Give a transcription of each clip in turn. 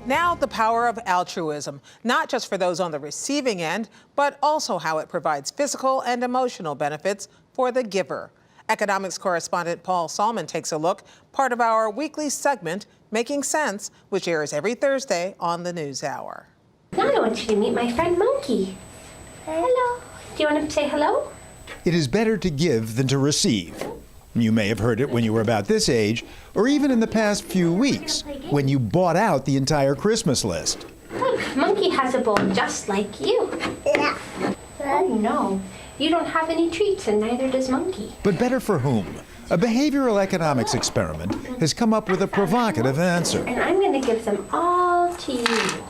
Now, the power of altruism, not just for those on the receiving end, but also how it provides physical and emotional benefits for the giver. Economics correspondent Paul Salmon takes a look, part of our weekly segment, Making Sense, which airs every Thursday on the NewsHour. Now I want you to meet my friend Monkey. Hello. Do you want to say hello? It is better to give than to receive. You may have heard it when you were about this age, or even in the past few weeks, when you bought out the entire Christmas list. Look, Monkey has a bowl just like you. Yeah. Oh no, you don't have any treats and neither does Monkey. But better for whom? A behavioral economics experiment has come up with a provocative answer. And I'm going to give them all to you.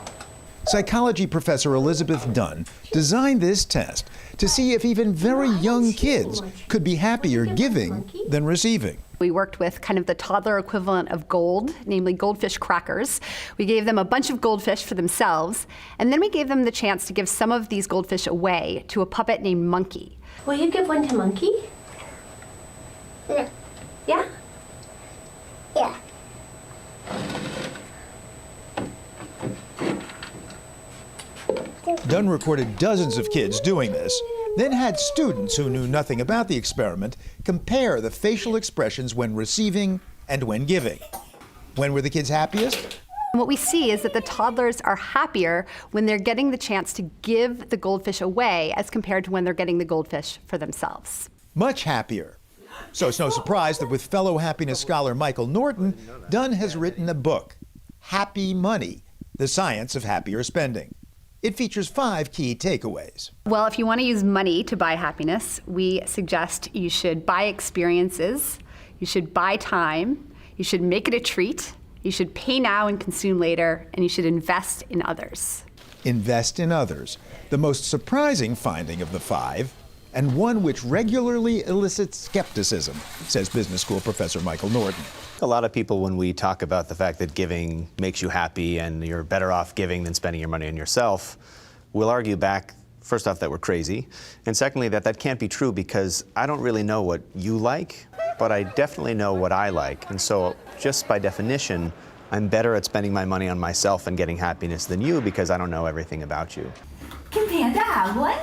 Psychology professor Elizabeth Dunn designed this test to see if even very young kids could be happier giving than receiving. We worked with kind of the toddler equivalent of gold, namely goldfish crackers. We gave them a bunch of goldfish for themselves, and then we gave them the chance to give some of these goldfish away to a puppet named Monkey. Will you give one to Monkey? No. Yeah? Yeah. Dunn recorded dozens of kids doing this, then had students who knew nothing about the experiment compare the facial expressions when receiving and when giving. When were the kids happiest? What we see is that the toddlers are happier when they're getting the chance to give the goldfish away as compared to when they're getting the goldfish for themselves. Much happier. So it's no surprise that with fellow happiness scholar Michael Norton, Dunn has written a book, Happy Money, The Science of Happier Spending. It features 5 key takeaways. Well, if you want to use money to buy happiness, we suggest you should buy experiences, you should buy time, you should make it a treat, you should pay now and consume later, and you should invest in others. Invest in others, the most surprising finding of the 5, and one which regularly elicits skepticism, says business school professor Michael Norton. A lot of people, when we talk about the fact that giving makes you happy and you're better off giving than spending your money on yourself, will argue back, first off, that we're crazy, and secondly, that that can't be true because I don't really know what you like, but I definitely know what I like. And so just by definition, I'm better at spending my money on myself and getting happiness than you because I don't know everything about you. Can Panda have one?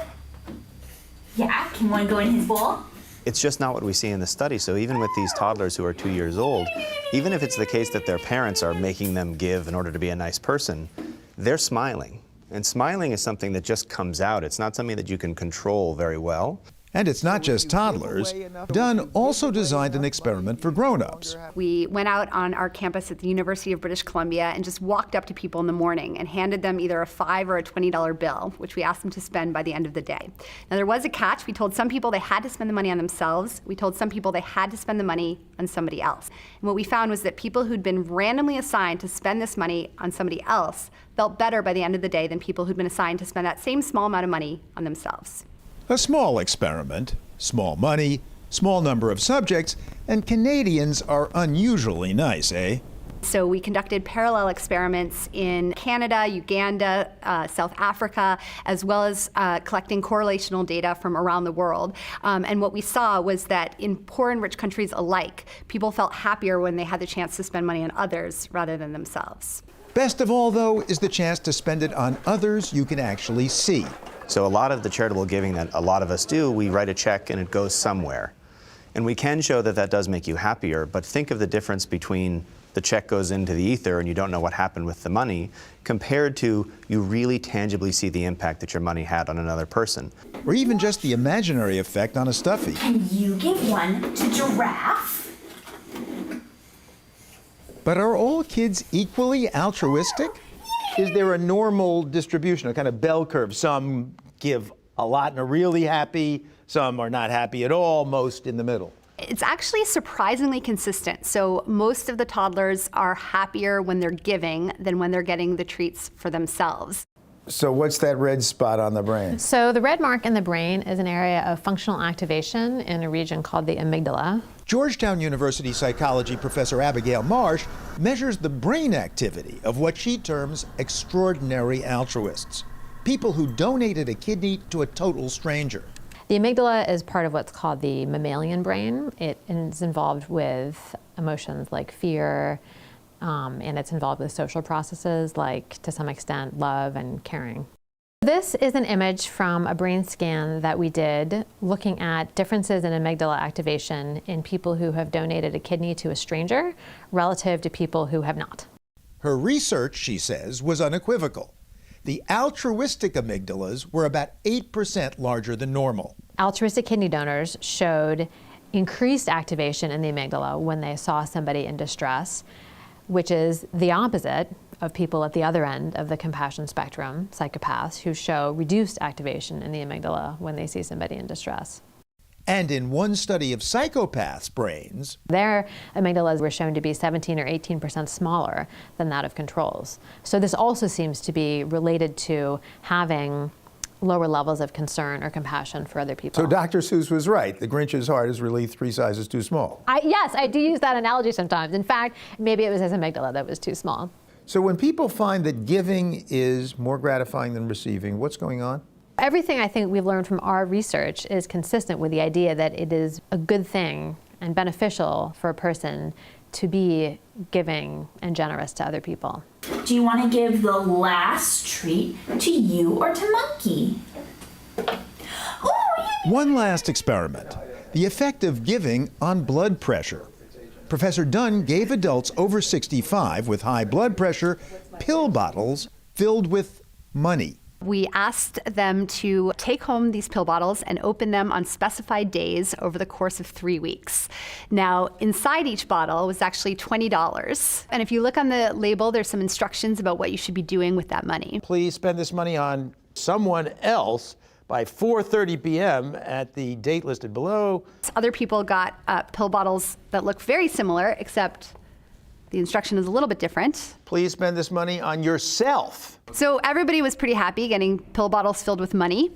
Yeah, can one go in his bowl? It's just not what we see in the study. So even with these toddlers who are 2 years old, even if it's the case that their parents are making them give in order to be a nice person, they're smiling. And smiling is something that just comes out. It's not something that you can control very well. And it's not just toddlers. Dunn also designed an experiment for grown-ups. We went out on our campus at the University of British Columbia and just walked up to people in the morning and handed them either a $5 or a $20 bill, which we asked them to spend by the end of the day. Now there was a catch. We told some people they had to spend the money on themselves. We told some people they had to spend the money on somebody else. And what we found was that people who'd been randomly assigned to spend this money on somebody else felt better by the end of the day than people who'd been assigned to spend that same small amount of money on themselves. A small experiment, small money, small number of subjects, and Canadians are unusually nice, eh? So we conducted parallel experiments in Canada, Uganda, South Africa, as well as collecting correlational data from around the world. And what we saw was that in poor and rich countries alike, people felt happier when they had the chance to spend money on others rather than themselves. Best of all, though, is the chance to spend it on others you can actually see. So a lot of the charitable giving that a lot of us do, we write a check and it goes somewhere. And we can show that that does make you happier, but think of the difference between the check goes into the ether and you don't know what happened with the money, compared to you really tangibly see the impact that your money had on another person. Or even just the imaginary effect on a stuffy. Can you give one to Giraffe? But are all kids equally altruistic? Is there a normal distribution, a kind of bell curve? Some give a lot and are really happy, some are not happy at all, most in the middle. It's actually surprisingly consistent. So most of the toddlers are happier when they're giving than when they're getting the treats for themselves. So what's that red spot on the brain? So the red mark in the brain is an area of functional activation in a region called the amygdala. Georgetown University psychology professor Abigail Marsh measures the brain activity of what she terms extraordinary altruists, people who donated a kidney to a total stranger. The amygdala is part of what's called the mammalian brain. It is involved with emotions like fear, and it's involved with social processes like, to some extent, love and caring. This is an image from a brain scan that we did looking at differences in amygdala activation in people who have donated a kidney to a stranger relative to people who have not. Her research, she says, was unequivocal. The altruistic amygdalas were about 8% larger than normal. Altruistic kidney donors showed increased activation in the amygdala when they saw somebody in distress, which is the opposite of people at the other end of the compassion spectrum, psychopaths, who show reduced activation in the amygdala when they see somebody in distress. And in one study of psychopaths' brains, their amygdalas were shown to be 17 or 18% smaller than that of controls. So this also seems to be related to having lower levels of concern or compassion for other people. So Dr. Seuss was right. The Grinch's heart is really 3 sizes too small. Yes, I do use that analogy sometimes. In fact, maybe it was his amygdala that was too small. So when people find that giving is more gratifying than receiving, what's going on? Everything I think we've learned from our research is consistent with the idea that it is a good thing and beneficial for a person to be giving and generous to other people. Do you want to give the last treat to you or to Monkey? One last experiment, the effect of giving on blood pressure. Professor Dunn gave adults over 65 with high blood pressure pill bottles filled with money. We asked them to take home these pill bottles and open them on specified days over the course of 3 weeks. Now, inside each bottle was actually $20. And if you look on the label, there's some instructions about what you should be doing with that money. Please spend this money on someone else by 4:30 p.m. at the date listed below. Other people got pill bottles that look very similar, except the instruction is a little bit different. Please spend this money on yourself. So everybody was pretty happy getting pill bottles filled with money.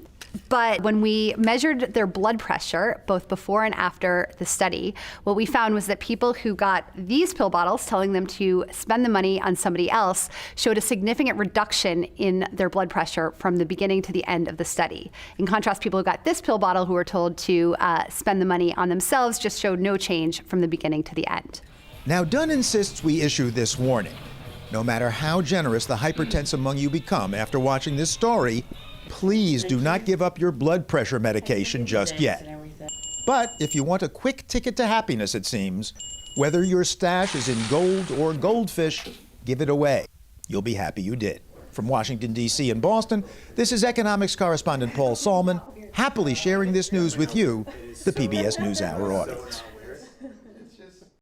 But when we measured their blood pressure, both before and after the study, what we found was that people who got these pill bottles telling them to spend the money on somebody else showed a significant reduction in their blood pressure from the beginning to the end of the study. In contrast, people who got this pill bottle who were told to spend the money on themselves just showed no change from the beginning to the end. Now, Dunn insists we issue this warning. No matter how generous the hypertense among you become after watching this story, please do not give up your blood pressure medication just yet. But if you want a quick ticket to happiness, it seems, whether your stash is in gold or goldfish, give it away. You'll be happy you did. From Washington, D.C. and Boston, this is economics correspondent Paul Salman, happily sharing this news with you, the PBS NewsHour audience.